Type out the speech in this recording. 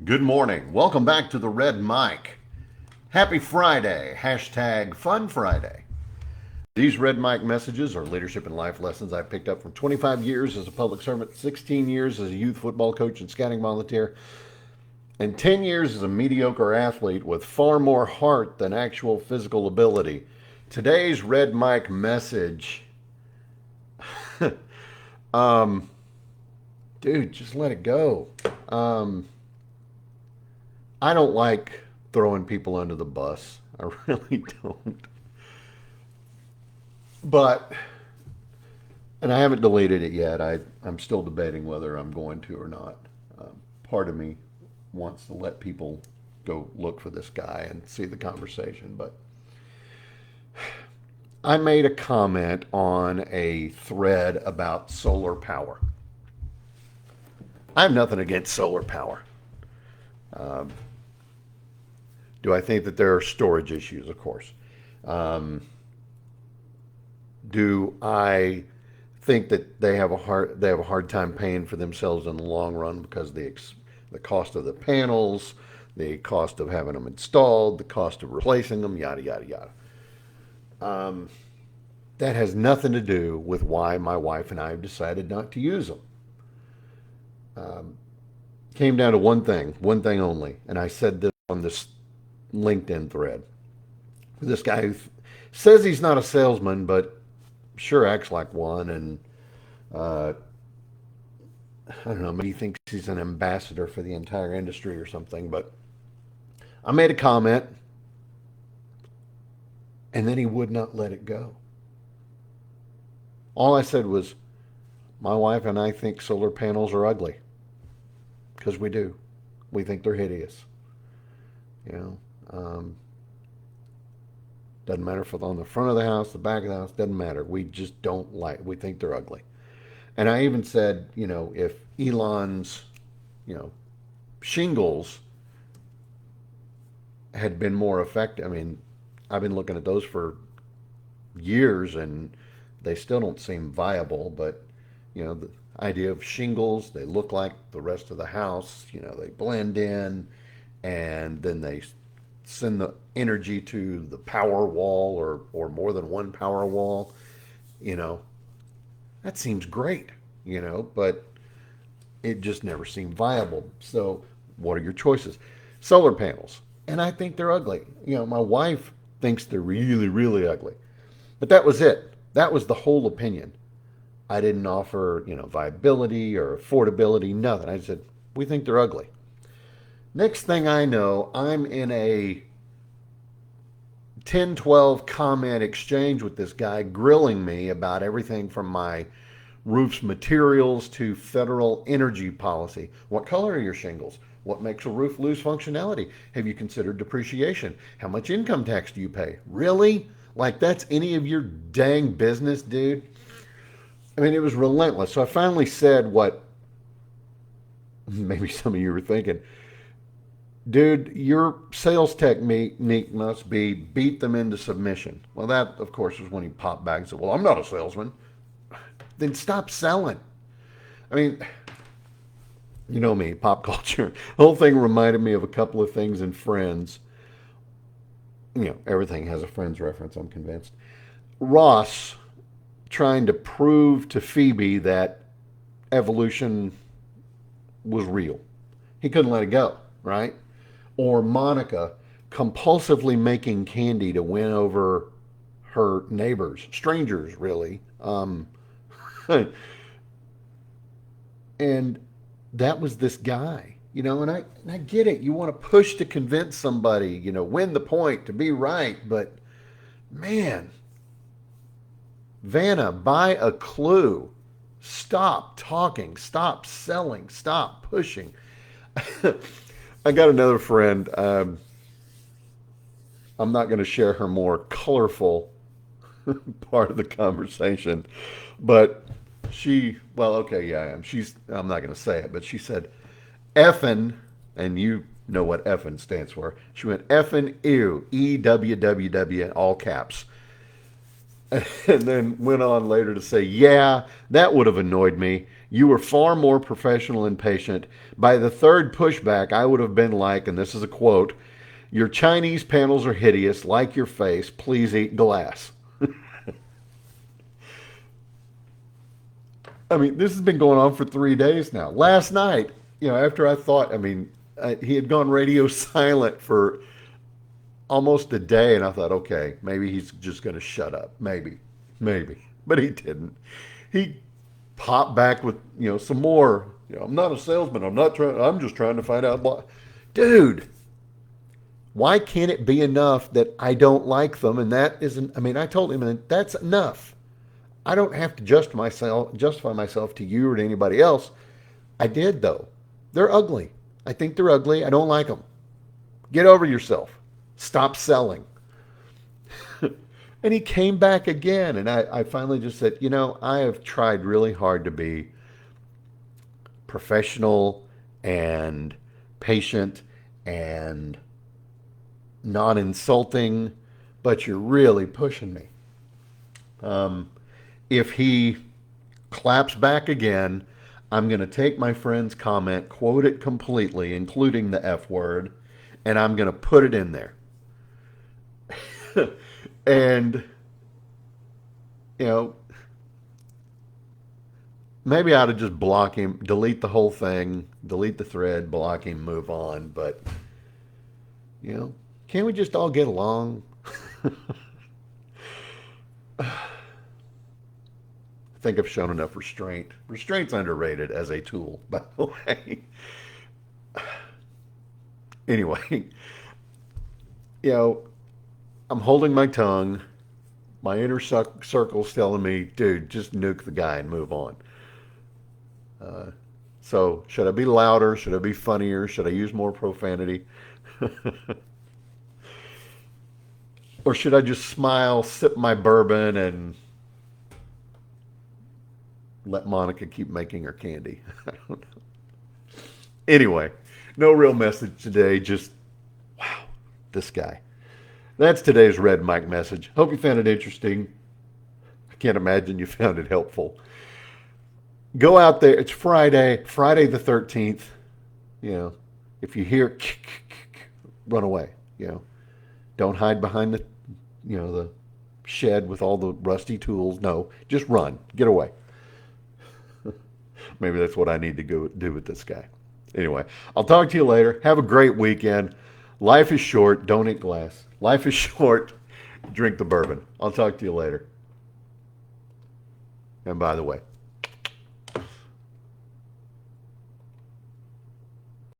Good morning. Welcome back to the Red Mic. Happy Friday. Hashtag Fun Friday. These Red Mic messages are leadership and life lessons I picked up from 25 years as a public servant, 16 years as a youth football coach and scouting volunteer, and 10 years as a mediocre athlete with far more heart than actual physical ability. Today's Red Mic message, um, dude, just let it go. Um, I don't like throwing people under the bus. I really don't. But, and I haven't deleted it yet. I'm still debating whether I'm going to or not. Part of me wants to let people go look for this guy and see the conversation. But I made a comment on a thread about solar power. I have nothing against solar power. Um, do I think that there are storage issues? Of course. Um, do I think that they have a hard time paying for themselves in the long run because the cost of the panels, the cost of having them installed, the cost of replacing them, yada yada yada. Um, that has nothing to do with why my wife and I have decided not to use them. Um, Came down to one thing only, and I said this on this LinkedIn thread. This guy who says he's not a salesman, but sure acts like one, and uh, I don't know, maybe he thinks he's an ambassador for the entire industry or something. But I made a comment, and then he would not let it go. All I said was, my wife and I think solar panels are ugly because we do. We think they're hideous. You know, doesn't matter if it's on the front of the house, the back of the house, doesn't matter. We just don't like. We think they're ugly. And I even said, if Elon's, you know, shingles had been more effective. I mean, I've been looking at those for years, and they still don't seem viable. But the idea of shingles, they look like the rest of the house. They blend in, and then they send the energy to the power wall, or more than one power wall. You know, that seems great. But it just never seemed viable. So, what are your choices? Solar panels. And I think they're ugly. My wife thinks they're really, really ugly. But that was it. That was the whole opinion. I didn't offer, viability or affordability, nothing. I said, we think they're ugly. Next thing I know, I'm in a 10, 12 comment exchange with this guy grilling me about everything from my roof's materials to federal energy policy. What color are your shingles? What makes a roof lose functionality? Have you considered depreciation? How much income tax do you pay? Really? Like that's any of your dang business, dude? I mean, it was relentless. So I finally said what maybe some of you were thinking. Dude, your sales technique must be beat them into submission. Well, that, of course, was when he popped back and said, well, I'm not a salesman. Then stop selling. I mean, you know me, pop culture. The whole thing reminded me of a couple of things in Friends. Everything has a Friends reference, I'm convinced. Ross trying to prove to Phoebe that evolution was real. He couldn't let it go, right? Or Monica compulsively making candy to win over her neighbors, strangers, really. And that was this guy, and I get it. You want to push to convince somebody, win the point, to be right. But man, Vanna, buy a clue. Stop talking. Stop selling. Stop pushing. I got another friend. I'm not going to share her more colorful part of the conversation, but well, okay, yeah, I am. I'm not going to say it, but she said, effin, and you know what effin stands for. She went effin ew, EWWW in all caps. And then went on later to say, yeah, that would have annoyed me. You were far more professional and patient. By the third pushback, I would have been like, and this is a quote, your Chinese panels are hideous, like your face. Please eat glass. I mean, this has been going on for 3 days now. Last night, after I thought, he had gone radio silent for almost a day, and I thought, okay, maybe he's just going to shut up. Maybe. But he didn't. He popped back with, some more. I'm not a salesman. I'm just trying to find out. Dude, why can't it be enough that I don't like them? And that isn't, I told him that that's enough. I don't have to justify myself to you or to anybody else. I did, though. They're ugly. I think they're ugly. I don't like them. Get over yourself. Stop selling. And he came back again. And I finally just said, I have tried really hard to be professional and patient and not insulting, but you're really pushing me. If he claps back again, I'm going to take my friend's comment, quote it completely, including the F word, and I'm going to put it in there. And, you know, maybe I ought to just block him, delete the whole thing, delete the thread, block him, move on. But, can't we just all get along? I think I've shown enough restraint. Restraint's underrated as a tool, by the way. Anyway, you know, I'm holding my tongue. My inner circle's telling me, dude, just nuke the guy and move on. So, should I be louder? Should I be funnier? Should I use more profanity? Or should I just smile, sip my bourbon, and let Monica keep making her candy? I don't know. Anyway, no real message today. Just, wow, this guy. That's today's Red Mike message. Hope you found it interesting. I can't imagine you found it helpful. Go out there. It's Friday the 13th. If you hear run away. Don't hide behind the shed with all the rusty tools. No, just run. Get away. Maybe that's what I need to go do with this guy. Anyway, I'll talk to you later. Have a great weekend. Life is short. Don't eat glass. Life is short. Drink the bourbon. I'll talk to you later. And by the way,